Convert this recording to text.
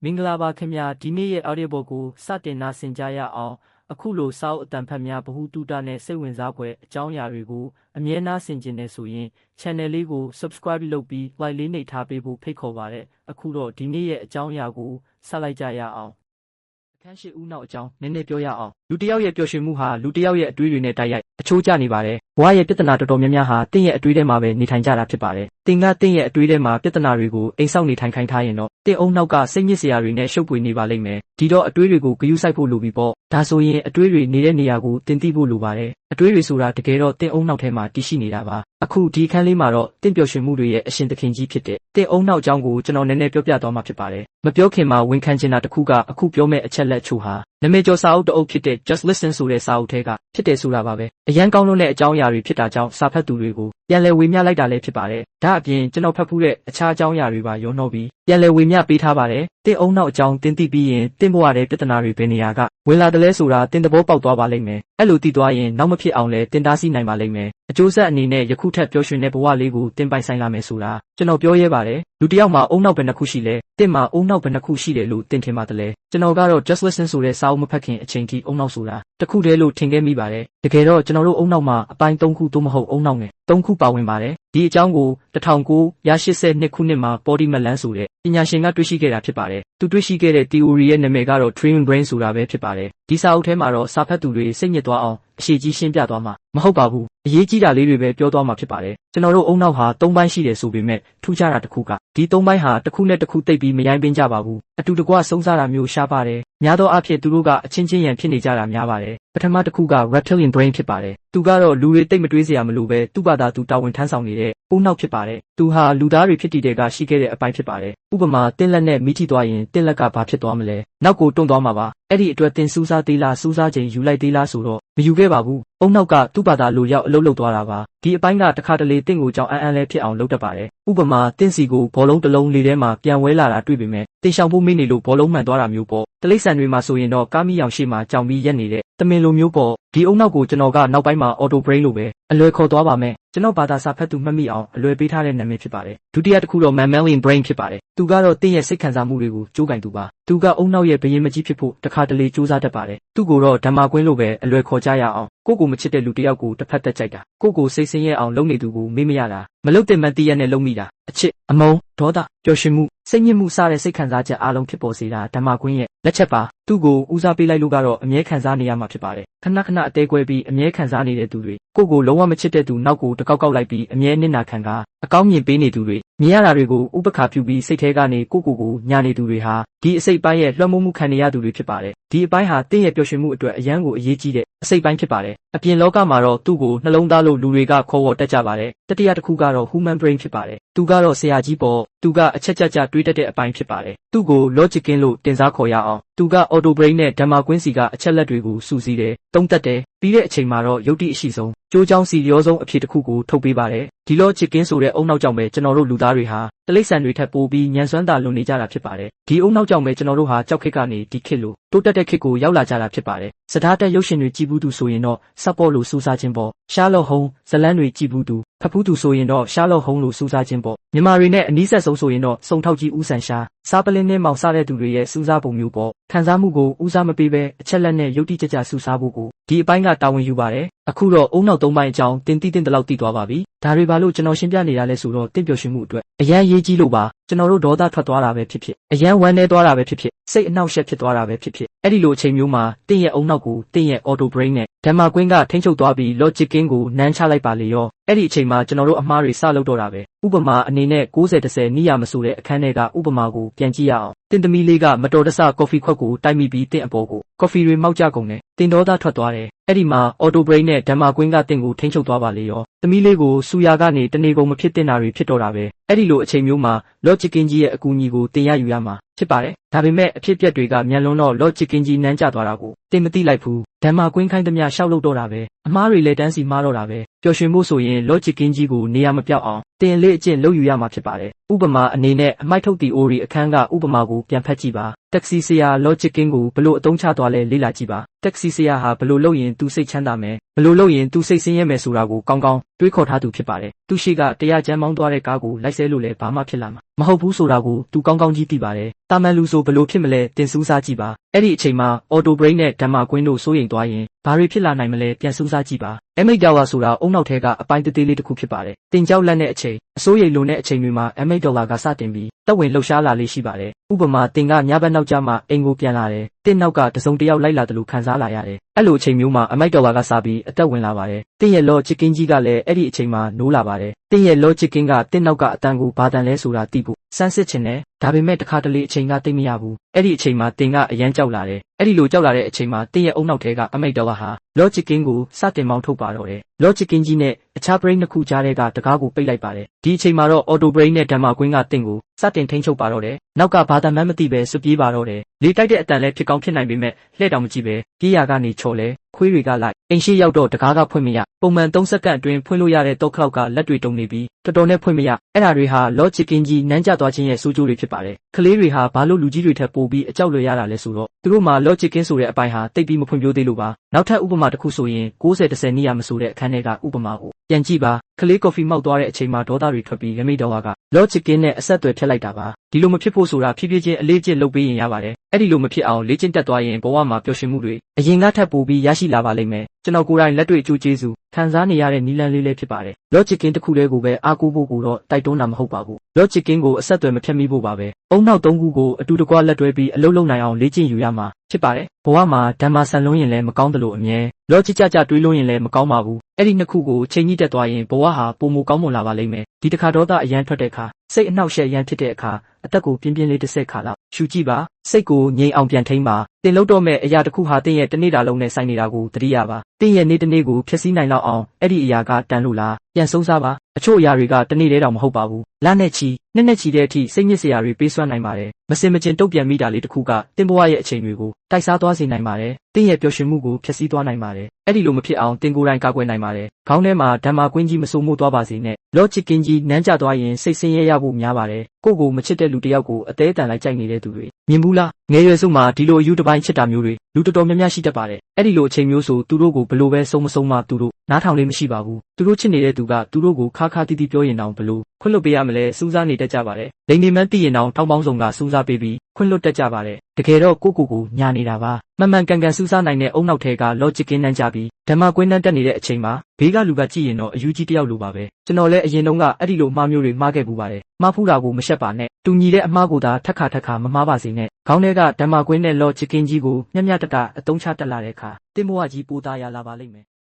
မင်္ဂလာပါခင်ဗျာဒီနေ့ရဲ့ audiobook ကိုစတင်နာဆင်ကြရအောင်အခုလိုစာအုပ်အတန်ဖတ်များဗဟုသုတနဲ့စိတ်ဝင်စားဖွယ်အကြောင်းအရာတွေကိုအမြဲနားဆင်ကျင်နေဆိုရင် channel လေးကို subscribe လုပ်ပြီး like လေးနှိပ်ထားပေးဖို့ဖိတ်ခေါ်ပါတယ်အခုတော့ဒီနေ့ရဲ့အကြောင်းအရာကိုဆက်လိုက်ကြရအောင်အခန်းရှိဦးနောက်အကြောင်းနည်းနည်းပြောရအောင်လူတစ်ယောက်ရဲ့ပျော်ရွှင်မှုဟာလူတစ်ယောက်ရဲ့အတွေးတွေနဲ့တိုက်ရိုက်အချိုးကျနေပါတယ်ဘဝရဲ့ပြဿနာတော်တော်များများဟာတင့်ရဲ့အတွေးထဲမှာပဲနေထိုင်ကြတာဖြစ်ပါတယ်တင်ကတင့်ရဲ့အတွေးထဲမှာပြဿနာတွေကိုအိမ်ဆောက်နေထိုင်ခိုင်းထားရင်တော့တင့်အုံနောက်ကစိတ်ညစ်စရာတွေနဲ့ရှုပ်ပွေနေပါလိမ့်မယ်ဒီတော့အတွေးတွေကိုဂရုစိုက်ဖို့လိုပြီပေါ့ဒါဆိုရင်အတွေးတွေနေတဲ့နေရာကိုတင်သိဖို့လိုပါတယ်အတွေးတွေဆိုတာတကယ်တော့တင့်အုံနောက်ထဲမှာတည်ရှိနေတာပါအခုဒီအခန်းလေးမှာတော့တင့်ပျော်ရွှင်မှုတွေရဲ့အရှင်သခင်ကြီးဖြစ်တဲ့တင့်အုံနောက်အကြောင်းကိုကျွန်တော်နည်းနည်းပြောပြသွားမှာဖြစ်ပါတယ်မပြောခင်မှာဝန်ခံချင်တာတစ်ခုကအခုပြောမယ့်အချက်လက်ချို့ဟာနာမည်ကျော်စာအုပ်တစ်အုပ်ဖြစ်တဲ့ Just Listen ဆိုတဲ့စာအုပ်ထဲကဖြစ်တယ်ဆိုတာပါပဲအရန်ကောင်းလွန်းတဲ့အကြောင်းအရာတွေဖြစ်တာကြောင့်စာဖတ်သူတွေကိုပြန်လည်ဝေမျှလိုက်တာလည်းဖြစ်ပါတယ်ဒါအပြင်ကျွန်တော်ဖတ်ဖူးတဲ့အခြားအကြောင်းအရာတွေပါရောနှောပြီးပြန်လည်ဝေမျှပေးထားပါတယ်တင့်အုံနောက်အကြောင်းတင်သိပြီးရင်တင့်ဘဝရဲ့ပြဿနာတွေဘယ်နေရာကဝင်လာတယ်လဲဆိုတာတင်သဘောပေါက်သွားပါလိမ့်မယ်အဲ့လိုသိသွားရင်နောက်မဖြစ်အောင်လဲတင်တားဆီးနိုင်ပါလိမ့်မယ်အကျိုးဆက်အနေနဲ့ယခုထက်ပျော်ရွှင်တဲ့ဘဝလေးကိုတင်ပိုင်ဆိုင်လာမယ်ဆိုတာကျွန်တော်ပြောရဲပါတယ်လူတစ်ယောက်မှာအုံနောက်ဘယ်နှခုရှိလဲတင့်မှာအုံနောက်ဘယ်နှခုရှိတယ်လို့တင်ထင်ပါတယ်လဲကျွန်တော်ကတော့ Just Listen ဆိုတဲ့စာအုပ်မဖတ်ခင်အချိန်ထိအုံနောက်ဆိုတာတစ်ခုတည်းလို့ထင်ခဲ့မိပါတယ်တကယ်တော့ကျွန်တော်တို့အုံနောက်မှာအပိုင်း၃ခုသို့မဟုတ်အုံနောက်နဲ့၃ခုပါဝင်ပါတယ်ဒီအကြောင်းကို1982ခုနှစ်မှာ Body Malan ဆိုတဲ့ပညာရှင်ကတွေ့ရှိခဲ့တာဖြစ်ပါတယ်သူတွေ့ရှိခဲ့တဲ့ theory ရဲ့နာမည်ကတော့ Dream Brain ဆိုတာပဲဖြစ်ပါတယ်ဒီစာအုပ်ထဲမှာတော့စာဖတ်သူတွေစိတ်ညစ်သွားအောင်အရှိကြီးရှင်းပြသွားမှာမဟုတ်ပါဘူးအရေးကြီးတာလေးတွေပဲပြောသွားမှာဖြစ်ပါတယ်ကျွန်တော်တို့အုံနောက်ဟာ၃ပိုင်းရှိတယ်ဆိုပေမဲ့ထူးခြားတာတစ်ခုကဒီ၃ပိုင်းဟာတစ်ခုနဲ့တစ်ခုတိတ်ပြီးမရိုင်းပင်းကြပါဘူးအတူတကွစုံစားတာမျိုးရှားပါတယ်များသောအားဖြင့်သူတို့ကအချင်းချင်းရန်ဖြစ်နေကြတာများပါတယ်ပထမတစ်ခုက reptilian brain ဖြစ်ပါတယ်သူကတော့လူတွေတိတ်မတွေးစရာမလိုပဲသူ့ဘာသာသူတာဝန်ထမ်းဆောင်နေတဲ့အုံနောက်ဖြစ်ပါတယ်သူဟာလူသားတွေဖြစ်တည်တဲ့ကရှိခဲ့တဲ့အပိုင်းဖြစ်ပါတယ်ဥပမာတင်းလက်နဲ့မိထိသွားရင်တင်းလက်ကဘာဖြစ်သွားမလဲနောက်ကိုတွန့်သွားမှာပါအဲ့ဒီအတွက်တင်စူးစားသေးလားစူးစားချိန်ယူလိုက်သေးလားဆိုတော့မယူခဲ့ပါဘူးအုံနောက်ကသူ့ဘာသာလိုရောက်အလုပ်လုပ်သွားတာပါဒီအပိုင်းကတခါတလေတင့်ကိုကြောင်အန်းလဲဖြစ်အောင်လုပ်တတ်ပါတယ်ဥပမာတင့်စီကိုဘောလုံးတစ်လုံးလေးထဲမှာပြန်ဝဲလာတာတွေ့ပေမဲ့တင်ရှောင်ဖို့မေ့နေလို့ဘောလုံးမှန်သွားတာမျိုးပေါ့တလိษံတွေမှာဆိုရင်တော့ကားမီရောင်ရှိမှကြောင်ပြီးရက်နေတဲ့တမင်လိုမျိုးပေါ့ဒီအုံနောက်ကိုကျွန်တော်ကနောက်ပိုင်းမှာ auto brain လို့ပဲအလွယ်ခေါ်သွားပါမယ်ကျွန်တော်ဘာသာစာဖတ်သူမှတ်မိအောင်အလွယ်ပေးထားတဲ့နာမည်ဖြစ်ပါတယ်ဒုတိယတစ်ခုတော့ mammalian brain ဖြစ်ပါတယ်သူကတော့တင့်ရဲ့စိတ်ခံစားမှုတွေကိုကြိုးကင်သူပါသူကအုံနောက်ရဲ့ဘရင်မကြီးဖြစ်ဖို့တခါတလေစူးစမ်းတတ်ပါတယ်သူ့ကိုတော့ဓမ္မကွင်းလို့ပဲအလွယ်ခေါ်ကြရအောင်ကိုမချစ်တဲ့လူတစ်ယောက်ကိုတစ်ဖက်သက်ကြိုက်တာကိုစိတ်ဆင်းရဲအောင်လုပ်နေသူကိုမေ့မရတာမလုပ်တဲ့မန်တီးရက်နဲ့လုပ်မိတာအချစ်အမုန်းဒေါသပျော်ရွှင်မှုစိတ်ညစ်မှုစတဲ့စိတ်ခံစားချက်အားလုံးဖြစ်ပေါ်စေတာဓမ္မကွင်းရဲ့လက်ချက်ပါသူ့ကိုဦးစားပေးလိုက်လို့ကတော့အမြဲခံစားနေရမှာဖြစ်ပါတယ်ခဏအသေးကွဲပြီးအမြဲခံစားနေတဲ့သူတွေကိုလုံးဝမချစ်တဲ့သူနောက်ကိုတကောက်လိုက်ပြီးအမြဲနစ်နာခံကအကောင်းမြင်ပေးနေသူတွေမြင်ရတာတွေကိုဥပက္ခပြုပြီးစိတ်ထဲကနေကိုညာနေသူတွေဟာဒီအစိတ်ပိုင်းရဲ့လွှမ်းမိုးမှုခံနေရသူတွေဖြစ်ပါတယ်ဒီအပိုင်းဟာတင့်ရဲ့ပျော်ရွှင်မှုအတွက်အရန်ကိုအရေးကြီးတဲ့အစိတ်ပိုင်းဖြစ်ပါတယ်အပြင်လောကမှာတော့သူ့ကိုနှလုံးသားလို့လူတွေကခေါ်ဝေါ်တတ်ကြပါတယ်တတိယတစ်ခုကတော့ human brain ဖြစ်ပါတယ်သူကတော့ဆရာကြီးပေါ့သူကအချက်ကြတွေးတတ်တဲ့အပိုင်းဖြစ်ပါတယ်သူ့ကို logic လို့တင်စားခေါ်ရအောင်သူက auto brain နဲ့ဓမ္မကွင်းစီကအချက်လက်တွေကိုစူးစီးတယ်သုံးသပ်တယ်ပြီးတဲ့အချိန်မှာတော့ယုတ်တိအရှိဆုံးကျိုးချောင်းစီရောဆုံးအဖြစ်တစ်ခုကိုထုတ်ပေးပါတယ်ဒီလိုချစ်ကင်းဆိုတဲ့အုံနောက်ကြောင့်ပဲကျွန်တော်တို့လူသားတွေဟာတလိษံတွေထက်ပိုပြီးညံစွမ်းတာလွန်နေကြတာဖြစ်ပါတယ်ဒီအုံနောက်ကြောင့်ပဲကျွန်တော်တို့ဟာကြောက်ခစ်ကနေဒီခစ်လို့တိုးတက်တဲ့ခစ်ကိုရောက်လာကြတာဖြစ်ပါတယ်စတားတက်ရုပ်ရှင်တွေကြည့်ဘူးသူဆိုရင်တော့စပ်ပေါ်လို့စူးစားခြင်းပေါ့ရှားလော့ဟုံးဇလန်းတွေကြည့်ဘူးသူဖတ်ဘူးသူဆိုရင်တော့ရှားလော့ဟုံးလို့စူးစားခြင်းပေါ့မြန်မာတွေနဲ့အနီးဆက်ဆုံးဆိုရင်တော့စုံထောက်ကြီးဦးဆန်ရှားစားပလင်းနဲ့မောင်စားတဲ့သူတွေရဲ့စူးစားပုံမျိုးပေါ့ခံစားမှုကိုဦးစားမပေးဘဲအချက်လက်နဲ့ယုတ်တိကြစူးစားဖို့ကိုဒီအပိုင်းကတာဝန်ယူပါတယ်အခုတော့အုံနောက်၃ပိုင်းအကြောင်းတင်တည်လောက်တည်သွားပါပြီဒါတွေဘာလို့ကျွန်တော်ရှင်းပြနေတာလဲဆိုတော့တင့်ပျော်ရွှင်မှုအတွက်အရန်ရေးကြီးလို့ပါကျွန်တော်တို့ဒေါသထွက်သွားတာပဲဖြစ်အရန်ဝမ်းနေသွားတာပဲဖြစ်စိတ်အနှောက်အယှက်ဖြစ်သွားတာပဲဖြစ်အဲ့ဒီလိုအချိန်မျိုးမှာတင့်ရဲ့အုံနောက်ကိုတင့်ရဲ့ auto brain နဲ့ဓမ္မကွင်းကထိန်းချုပ်သွားပြီး logic ကိုနမ်းချလိုက်ပါလေရောအဲ့ဒီအချိန်မှာကျွန်တော်တို့အမှားတွေစလုပ်တော့တာပဲဥပမာအနေနဲ့90-10နိယာမဆိုတဲ့အခန်းထဲကဥပမာကိုပြန်ကြည့်ရအောင်တင်သမီးလေးကမတော်တဆကော်ဖီခွက်ကိုတိုက်မိပြီးတင့်အပေါ်ကိုကော်ဖီတွေမောက်ကြကုန်တယ်တင်ဒေါသထွက်သွားတယ်အဲ့ဒီမှာ auto brain နဲ့ဓမ္မကွင်းကတင့်ကိုထိန်းချုပ်သွားပါလေရောသမီးလေးကိုစူယာကနေတနေကုန်မဖြစ်တင်တာတွေဖြစ်တော့တာပဲအဲ့ဒီလိုအချိန်မျိုးမှာ logic ကြီးရဲ့အကူအညီကိုတင်ရယူရမှာဖြစ်ပါတယ်ဒါပေမဲ့အဖြစ်ပြက်တွေကမြန်လွန်းတော့ logic ကြီးနမ်းကျသွားတာကိုတင်မသိလိုက်ဘူးဓမ္မကွင်းခိုင်းသမျှရှောက်လို့တော့တာပဲအမားတွေလည်းတန်းစီမှားတော့တာပဲပျော်ရွှင်ဖို့ဆိုရင် logic ကြီးကိုနေရာမပြောက်အောင်တင်လေးအကျင့်လုပ်ယူရမှာဖြစ်ပါတယ်ဥပမာအနေနဲ့အမိုက်ထုတ် theory အခန်းကဥပမာကိုပြန်ဖတ်ကြည့်ပါတက္ကစီဆရာ logic ကိုဘလို့အသုံးချသွားလဲလေ့လာကြည့်ပါတက္ကစီဆရာဟာဘလို့လုပ်ရင်သူစိတ်ချမ်းသာမယ်ဘလို့လုပ်ရင်သူစိတ်ဆင်းရဲမယ်ဆိုတာကိုကောင်းကောင်းတွေးခေါ်ထားသူဖြစ်ပါတယ်သူရှိကတရားကျမ်းမောင်းသွားတဲ့ကားကိုလိုက်ဆဲလို့လည်းဘာမှဖြစ်လာမှာမ မဟုတ်ဘူးဆိုတာကိုသူကောင်းကောင်းကြီးသိပါတယ်တာမန်လူဆိုဘလို့ဖြစ်မလဲတင်စူးစားကြည့်ပါအဲ့ဒီအချိန်မှာအော်တိုဘရိတ်နဲ့ဓမ္မကွင်းတို့စိုးရိမ်သွားရင်ဘာတွေဖြစ်လာနိုင်မလဲပြန်စူးစားကြည့်ပါအမိတ်ဒေါ်လာဆိုတာအုံနောက်ထဲကအပိုင်းသေးသေးလေးတစ်ခုဖြစ်ပါတယ်တင်ကြောက်လက်တဲ့အချိန်အစိုးရိမ်လွန်တဲ့အချိန်တွေမှာအမိတ်ဒေါ်လာကစတင်ပြီးတက်ဝင်လှုပ်ရှားလာလေးရှိပါတယ်ဥပမာတင်ကညဘက်နောက်ကျမှအိမ်ကိုပြန်လာတယ်တင်နောက်ကတစုံတစ်ယောက်လိုက်လာတယ်လို့ခံစားလာရတယ်အဲ့လိုအချိန်မျိုးမှာအမိတ်ဒေါ်လာကစပြီးအသက်ဝင်လာပါတယ်တင်ရဲ့လောချစ်ကင်းကြီးကလည်းအဲ့ဒီအချိန်မှာနိုးလာပါတယ်တင်ရဲ့လောချစ်ကင်းကတင်နောက်ကအတန်ကိုဘာတန်လဲဆိုတာသိဖို့စမ်းစစ်ချင်တယ်ဒါပေမဲ့တခါတလေအချိန်ကတိတ်မရဘူးအဲ့ဒီအချိန်မှာတင်ကအရန်ကြောက်လာတယ်အဲ့ဒီလိုကြောက်လာတဲ့အချိန်မှာတင်ရဲ့အုံနောက်ထဲကအမိတ်ဒေါ်လာဟာလောချစ်ကင်းကိုစတင်မောင်းထုတ်ပါတော့တယ်လောချစ်ကင်းကြီးနဲ့အခြားဘရိတ်နှစ်ခုကြားထဲကတကားကိုပိတ်လိုက်ပါတယ်ဒီအချိန်မှာတော့အော်တိုဘရိတ်နဲ့ဓမ္မကွင်းကတင်ကိုစတင်ထိန်းချုပ်ပါတော့တယ်နောက်ကဘာသာမှန်းမသိပဲစွပြေးပါတော့တယ်လေတိုက်တဲ့အတန်လည်းဖြစ်ကောင်းဖြစ်နိုင်ပေမဲ့လှဲ့တောင်မကြည့်ပဲပြေးရကနေချော်လဲခွေးတွေကလိုက်အိမ်ရှိရောက်တော့တကားကဖွင့်မရပုံမှန်3စက္ကန့်အတွင်းဖွင့်လို့ရတဲ့တော့ခလောက်ကလက်တွေတုံနေပြီးတော်တော်နဲ့ဖွင့်မရအဲ့ဒါတွေဟာလောချစ်ကင်းကြီးနန်းကျသွားခြင်းရဲ့စိုးကျိုးတွေဖြစ်ပါတယ်ကလေးတွေဟာဘာလို့လူကြီးတွေထက်ပိုပြီးအကြောက်လွယ်ရတာလဲဆိုတော့သူတို့မှာလောချစ်ကင်းဆိုတဲ့အပိုင်းဟာတိတ်ပြီးမဖွံ့ဖြိုးသေးလို့ပါနောက်ထပ်ဥပမာတစ်ခုဆိုရင်90-10နီးရမဆိုတဲ့အခန်းထဲကဥပမာကိုပြန်ကြည့်ပါကလေးကော်ဖီမောက်သွားတဲ့အချိန်မှာဒေါသတွေထွက်ပြီးရမိတော်ကလောချစ်ကင်းနဲ့အဆက်အသွယ်ဖြတ်လိုက်တာပါဒီလိုမဖြစ်ဖို့ဆိုတာဖြည်းဖြည်းချင်းအလေးကျင့်လုပ်ပေးရင်ရပါတယ်အဲ့ဒီလိုမဖြစ်အောင်လေ့ကျင့်တက်သွားရင်ဘဝမှာပျော်ရွှင်မှုတွေအရင်ကထပ်ပိုပြီးရရှိလာပါလိမ့်မယ်ကျွန်တော်ကိုယ်တိုင်လက်တွေ့အကျိုးကျေးဇူးခံစားနေရတဲ့နီလန်းလေးလေးဖြစ်ပါတယ်လောချစ်ကင်းတစ်ခုတည်းကိုပဲအားကိုးဖို့ကိုတော့တိုက်တွန်းတာမဟုတ်ပါဘူးလောချစ်ကင်းကိုအဆက်အသွယ်မဖြတ်မိဖို့ပါပဲအုံနောက်3ခုကိုအတူတကွလက်တွဲပြီးအလုပ်လုပ်နိုင်အောင်လေ့ကျင့်ယူရမှာဖြစ်ပါတယ်ဘဝမှာဓမ္မဆန်လုံးရင်လည်းမကောင်းတယ်လို့အမြဲလောချစ်ကြတွေးလို့ရင်လည်းမကောင်းပါဘူးအဲ့ဒီနှစ်ခုကိုချိန်ကြီးတက်သွားရင်ဘဝဟာပုံမကောင်းမွန်လာပါလိမ့်မယ်ဒီတစ်ခါဒေါသအရန်ထွက်တဲ့အခါစိတ်အနှောက်အယှက်ရန်ဖြစ်တဲ့အခါအသက်ကိုပြင်းပြင်းလေးတစ်ဆက်ခါလောက်ရှူကြည့်ပါစိတ်ကိုငြိမ်အောင်ပြန်ထိန်းပါတင်လို့တော့မဲ့အရာတစ်ခုဟာတင်းရဲ့တနေ့တာလုံးနဲ့ဆိုင်နေတာကိုသတိရပါတင်းရဲ့နေ့တစ်နေ့ကိုဖျက်ဆီးနိုင်လောက်အောင်အဲ့ဒီအရာကတန်လို့လားပြန်ဆုံးစားပါအချို့အရာတွေကတနေ့တည်းတော့မဟုတ်ပါဘူးလနဲ့ချီနှစ်နဲ့ချီတဲ့အထိစိတ်ညစ်စရာတွေပေးစွမ်းနိုင်ပါတယ်မစင်မကျင်တုတ်ပြန်မိတာလေးတစ်ခုကတင်းဘဝရဲ့အချိန်တွေကိုတိုက်စားသွားစေနိုင်ပါတယ်တင်းရဲ့ပျော်ရွှင်မှုကိုဖျက်ဆီးသွားနိုင်ပါတယ်အဲ့ဒီလိုမဖြစ်အောင်တင်းကိုယ်တိုင်ကာကွယ်နိုင်ပါတယ်ခေါင်းထဲမှာဓမ္မကွင်းကြီးမစိုးမိုးသွားပါစေနဲ့လောချစ်ကင်းကြီးနန်းကျသွားရင်စိတ်ဆင်းရဲရဖို့များပါတယ်ကိုကိုမချစ်တဲ့လူတစ်ယောက်ကိုအသေးအတန်လိုက်ကြိုက်နေတဲ့သူတွေမြင်ဘူးလားငယ်ရွယ်စုမှာဒီလိုအယူတစ်ပိုင်းချစ်တာမျိုးတွေလူတော်တော်များများရှိတတ်ပါတယ်အဲ့ဒီလိုအချိန်မျိုးဆိုသူတို့ကိုဘလို့ပဲဆုံးမဆုံးမသူတို့နားထောင်လေးမရှိပါဘူးသူတို့ချစ်နေတဲ့သူကသူတို့ကိုခါခါတီးတီးပြောရင်တောင်ဘလို့ခွင့်လွှတ်ပေးရမလဲစူးစမ်းနေတတ်ကြပါတယ်လိန်နေမှန်းသိရင်တောင်ထောက်ပေါင်းစုံကစူးစမ်းပေးပြီးခွင့်လွှတ်တတ်ကြပါတယ်တကယ်တော့ကိုညာနေတာပါမှန်မှန်ကန်ကန်စူးစမ်းနိုင်တဲ့အုံနောက်ထဲကလောချစ်ကင်းနှမ်းကြပြီးဓမ္မကွင်းနှမ်းတက်နေတဲ့အချိန်မှာဘေးကလူကကြည့်ရင်တော့အယူကြီးတယောက်လိုပါပဲကျွန်တော်လည်းအရင်တုန်းကအဲ့ဒီလိုမှားမျိုးတွေမှားခဲ့ပူပါတယ်မှားဖူးတာကိုမရှက်ပါနဲ့တူညီတဲ့အမှားကိုသာထက်ခါမမှားပါစေနဲ့ခေါင်းထဲကဓမ္မကွင်းနဲ့လောချစ်ကင်းကြီးကိုမျက်မျက်တတအတုံးချတက်လာတဲ့အခါတင်းဘဝကြီးပိုသားရလာပါလိမ့်မယ်